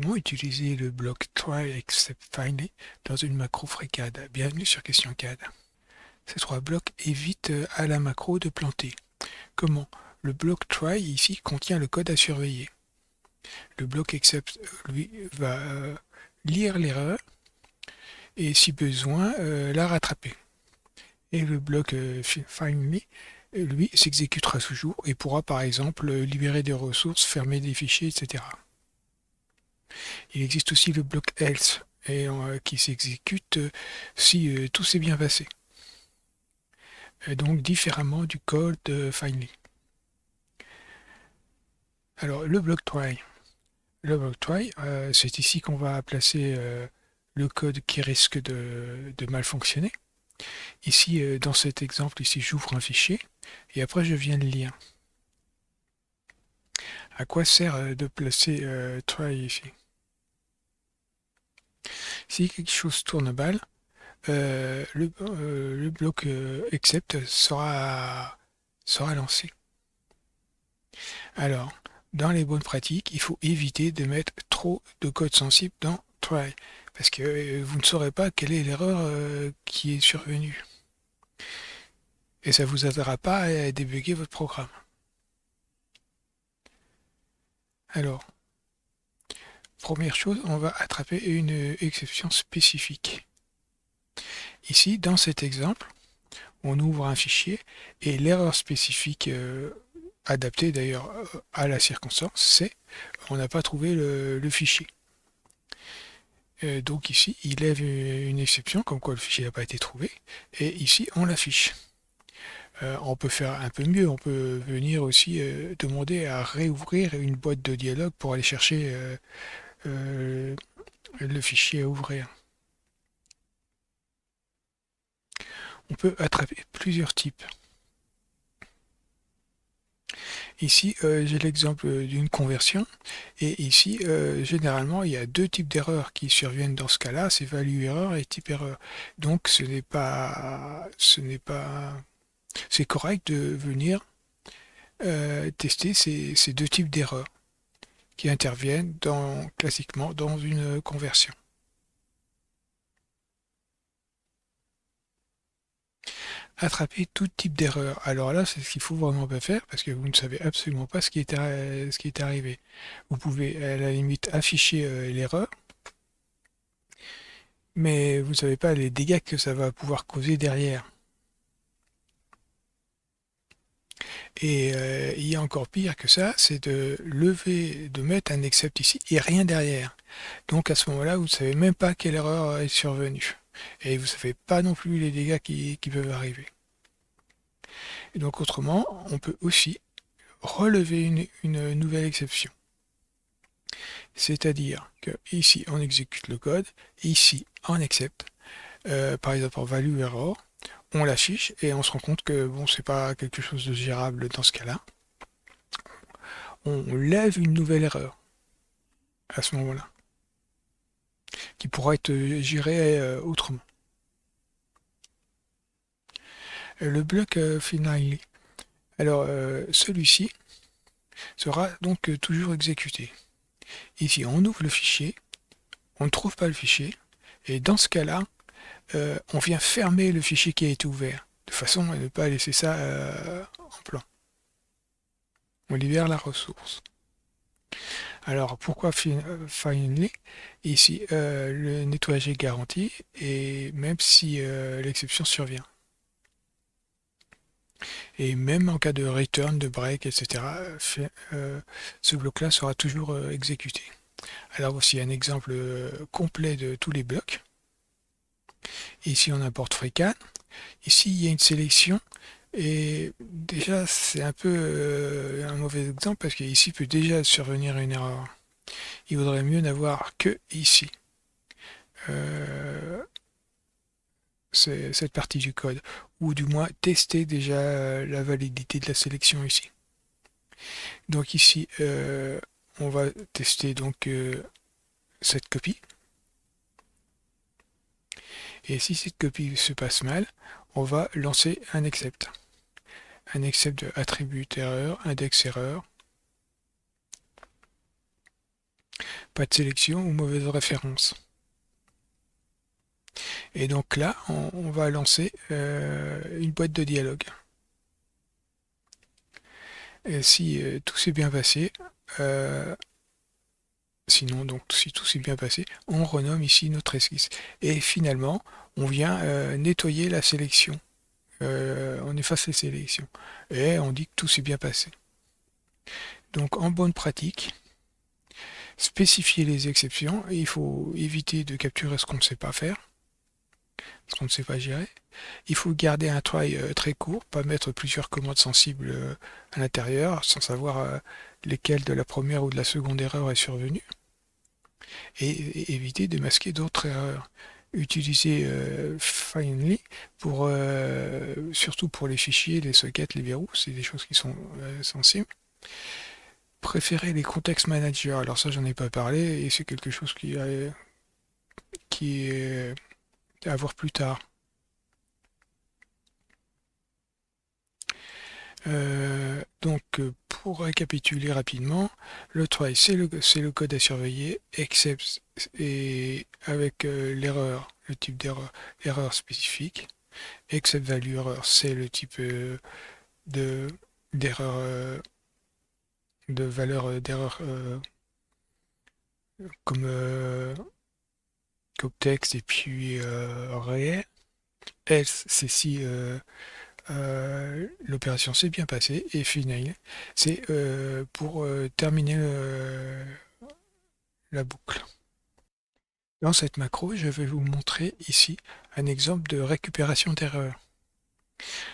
Comment utiliser le bloc try except finally dans une macro FreeCAD? Bienvenue sur Question CAD. Ces trois blocs évitent à la macro de planter. Comment? Le bloc try ici contient le code à surveiller. Le bloc except lui va lire l'erreur et si besoin la rattraper. Et le bloc finally lui s'exécutera toujours et pourra par exemple libérer des ressources, fermer des fichiers, etc. Il existe aussi le bloc else qui s'exécute si tout s'est bien passé. Et donc différemment du code finally. Alors le bloc try. Le bloc try, c'est ici qu'on va placer le code qui risque de mal fonctionner. Ici, dans cet exemple, ici j'ouvre un fichier et après je viens le lire. À quoi sert de placer try ici? Si quelque chose tourne mal, le bloc except sera lancé. Alors, dans les bonnes pratiques, il faut éviter de mettre trop de code sensible dans try, parce que vous ne saurez pas quelle est l'erreur qui est survenue. Et ça ne vous aidera pas à débugger votre programme. Alors, première chose, on va attraper une exception spécifique. Ici, dans cet exemple, on ouvre un fichier et l'erreur spécifique adaptée d'ailleurs à la circonstance, c'est on n'a pas trouvé le fichier. Donc ici, il lève une exception comme quoi le fichier n'a pas été trouvé et ici, on l'affiche. On peut faire un peu mieux, on peut venir aussi demander à réouvrir une boîte de dialogue pour aller chercher le fichier à ouvrir. On peut attraper plusieurs types. Ici, j'ai l'exemple d'une conversion. Et ici, généralement, il y a deux types d'erreurs qui surviennent dans ce cas-là, c'est value erreur et type erreur. Donc, c'est correct de venir tester ces deux types d'erreurs qui interviennent classiquement dans une conversion. Attraper tout type d'erreur. Alors là, c'est ce qu'il faut vraiment pas faire parce que vous ne savez absolument pas ce qui est arrivé. Vous pouvez à la limite afficher l'erreur, mais vous ne savez pas les dégâts que ça va pouvoir causer derrière. Et il y a encore pire que ça, c'est de mettre un except ici et rien derrière. Donc à ce moment-là, vous ne savez même pas quelle erreur est survenue. Et vous ne savez pas non plus les dégâts qui peuvent arriver. Et donc autrement, on peut aussi relever une nouvelle exception. C'est-à-dire que ici on exécute le code, ici on accepte, par exemple en value error, on l'affiche et on se rend compte que bon c'est pas quelque chose de gérable dans ce cas-là. On lève une nouvelle erreur à ce moment-là, qui pourra être gérée autrement. Le bloc finally. Alors celui-ci sera donc toujours exécuté. Ici on ouvre le fichier, on ne trouve pas le fichier, et dans ce cas-là, on vient fermer le fichier qui a été ouvert, de façon à ne pas laisser ça en plan. On libère la ressource. Alors pourquoi finally? Ici, le nettoyage est garanti, et même si l'exception survient. Et même en cas de return, de break, etc., ce bloc-là sera toujours exécuté. Alors voici un exemple complet de tous les blocs. Ici on importe FreeCAD. Ici il y a une sélection et déjà c'est un peu un mauvais exemple parce qu'ici peut déjà survenir une erreur. Il vaudrait mieux n'avoir que ici cette partie du code ou du moins tester déjà la validité de la sélection ici. Donc ici on va tester donc cette copie. Et si cette copie se passe mal, on va lancer un except. Un except de attribut erreur, index erreur. pas de sélection ou mauvaise référence. Et donc là, on va lancer une boîte de dialogue. Et si tout s'est bien passé, sinon, donc si tout s'est bien passé, on renomme ici notre esquisse. Et finalement, on vient nettoyer la sélection. On efface les sélections. Et on dit que tout s'est bien passé. Donc en bonne pratique, spécifier les exceptions. Et il faut éviter de capturer ce qu'on ne sait pas faire, ce qu'on ne sait pas gérer. Il faut garder un try très court, pas mettre plusieurs commandes sensibles à l'intérieur, sans savoir lesquelles de la première ou de la seconde erreur est survenue. Et éviter de masquer d'autres erreurs. Utiliser Finally pour surtout pour les fichiers, les sockets, les verrous, c'est des choses qui sont sensibles. Préférer les contexts managers, alors ça j'en ai pas parlé et c'est quelque chose qui est à voir plus tard. Donc pour récapituler rapidement, le try c'est le code à surveiller, except et avec l'erreur, le type d'erreur, erreur spécifique, except value erreur c'est le type d'erreur de valeur d'erreur comme texte et puis réel. Else c'est si l'opération s'est bien passée et final, c'est pour terminer la boucle. Dans cette macro, je vais vous montrer ici un exemple de récupération d'erreur.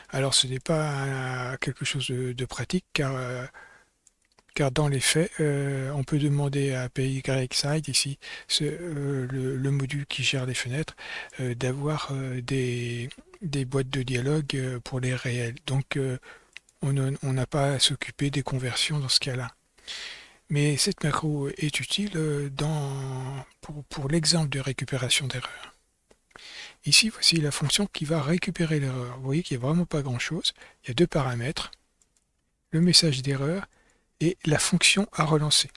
Alors ce n'est pas quelque chose de pratique car dans les faits, on peut demander à PYSide, ici, le module qui gère les fenêtres, d'avoir des boîtes de dialogue pour les réels. Donc on n'a pas à s'occuper des conversions dans ce cas-là. Mais cette macro est utile pour l'exemple de récupération d'erreur. Ici, voici la fonction qui va récupérer l'erreur. Vous voyez qu'il n'y a vraiment pas grand-chose. Il y a deux paramètres, le message d'erreur et la fonction à relancer.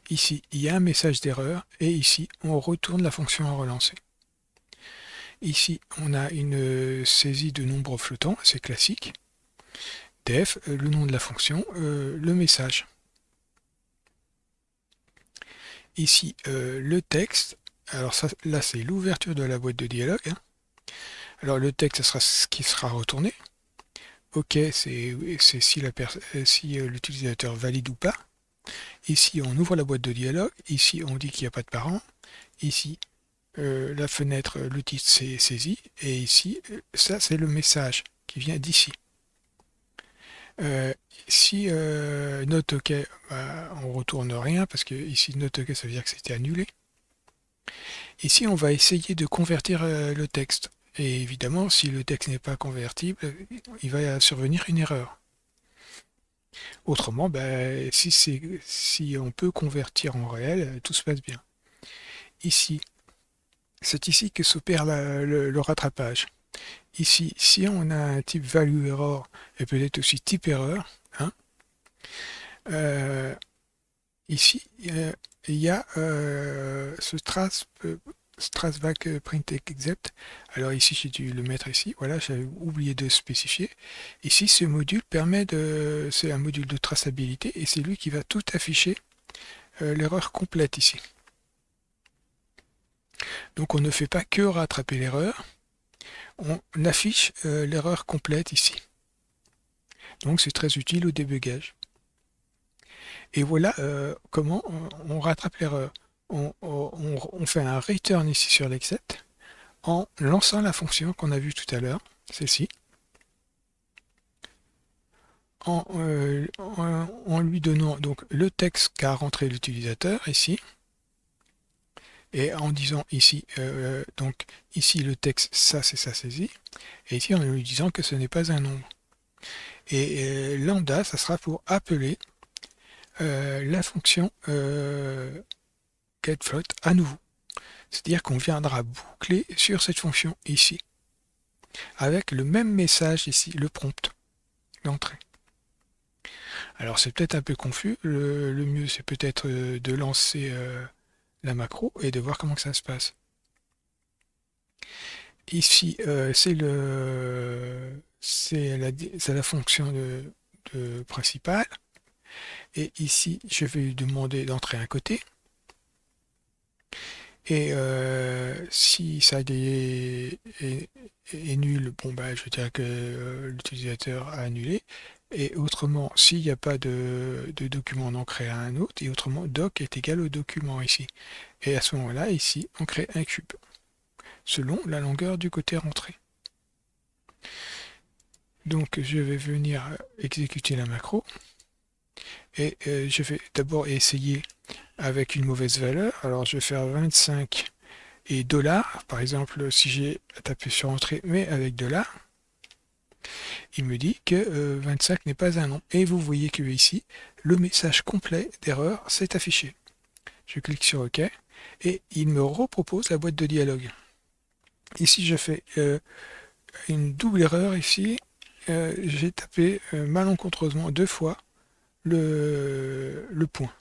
Ici, il y a un message d'erreur et ici, on retourne la fonction à relancer. Ici, on a une saisie de nombre flottant, c'est classique. Def, le nom de la fonction, le message. Ici, le texte. Alors ça, là, c'est l'ouverture de la boîte de dialogue. Hein. Alors le texte, ce sera ce qui sera retourné. OK, c'est si l'utilisateur valide ou pas. Ici, on ouvre la boîte de dialogue. Ici, on dit qu'il n'y a pas de parent. Ici, la fenêtre, le titre, c'est saisi. Et ici, ça, c'est le message qui vient d'ici. Si note OK, bah, on retourne rien parce que ici, note OK, ça veut dire que c'était annulé. Ici, on va essayer de convertir le texte. Et évidemment, si le texte n'est pas convertible, il va survenir une erreur. Autrement, ben, si on peut convertir en réel, tout se passe bien. Ici, c'est ici que s'opère le rattrapage. Ici, si on a un type value error et peut-être aussi type erreur, hein, ici, il y a ce strasvac print except. Alors ici, j'ai dû le mettre ici. Voilà, j'avais oublié de spécifier. Ici, ce module permet c'est un module de traçabilité et c'est lui qui va tout afficher l'erreur complète ici. Donc on ne fait pas que rattraper l'erreur, on affiche l'erreur complète ici. Donc c'est très utile au débugage. Et voilà comment on rattrape l'erreur. On fait un return ici sur l'except en lançant la fonction qu'on a vue tout à l'heure, celle-ci, en lui donnant donc le texte qu'a rentré l'utilisateur ici, et en disant ici, donc ici le texte, ça c'est sa saisie, et ici en lui disant que ce n'est pas un nombre. Et lambda, ça sera pour appeler la fonction getFloat à nouveau. C'est-à-dire qu'on viendra boucler sur cette fonction ici, avec le même message ici, le prompt d'entrée. Alors c'est peut-être un peu confus, le mieux c'est peut-être de lancer la macro et de voir comment que ça se passe. Ici, c'est la fonction principale. Et ici, je vais lui demander d'entrer un côté. Et si ça est nul, bon bah, je dirais que l'utilisateur a annulé. Et autrement, s'il n'y a pas de document, on en crée un autre. Et autrement, doc est égal au document ici. Et à ce moment-là, ici, on crée un cube, selon la longueur du côté rentré. Donc je vais venir exécuter la macro. Et je vais d'abord essayer avec une mauvaise valeur. Alors je vais faire 25 et $. Par exemple, si j'ai tapé sur entrée, mais avec $, il me dit que 25 n'est pas un nom. Et vous voyez que ici, le message complet d'erreur s'est affiché. Je clique sur OK et il me repropose la boîte de dialogue. Ici, je fais une double erreur ici. J'ai tapé malencontreusement 2 fois le point.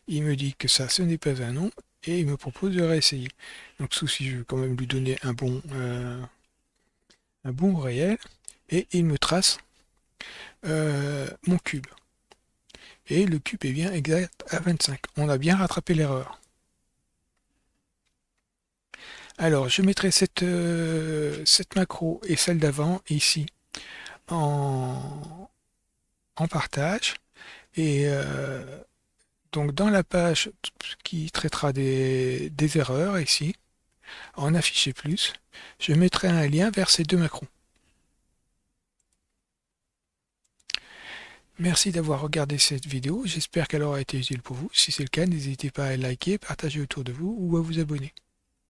Il me dit que ça, ce n'est pas un nom et il me propose de réessayer. Donc souci, je vais quand même lui donner un bon réel et il me trace mon cube. Et le cube est bien exact à 25. On a bien rattrapé l'erreur. Alors, je mettrai cette macro et celle d'avant ici en partage. Et donc, dans la page qui traitera des erreurs ici, en afficher plus, je mettrai un lien vers ces deux macros. Merci d'avoir regardé cette vidéo, j'espère qu'elle aura été utile pour vous. Si c'est le cas, n'hésitez pas à liker, partager autour de vous ou à vous abonner.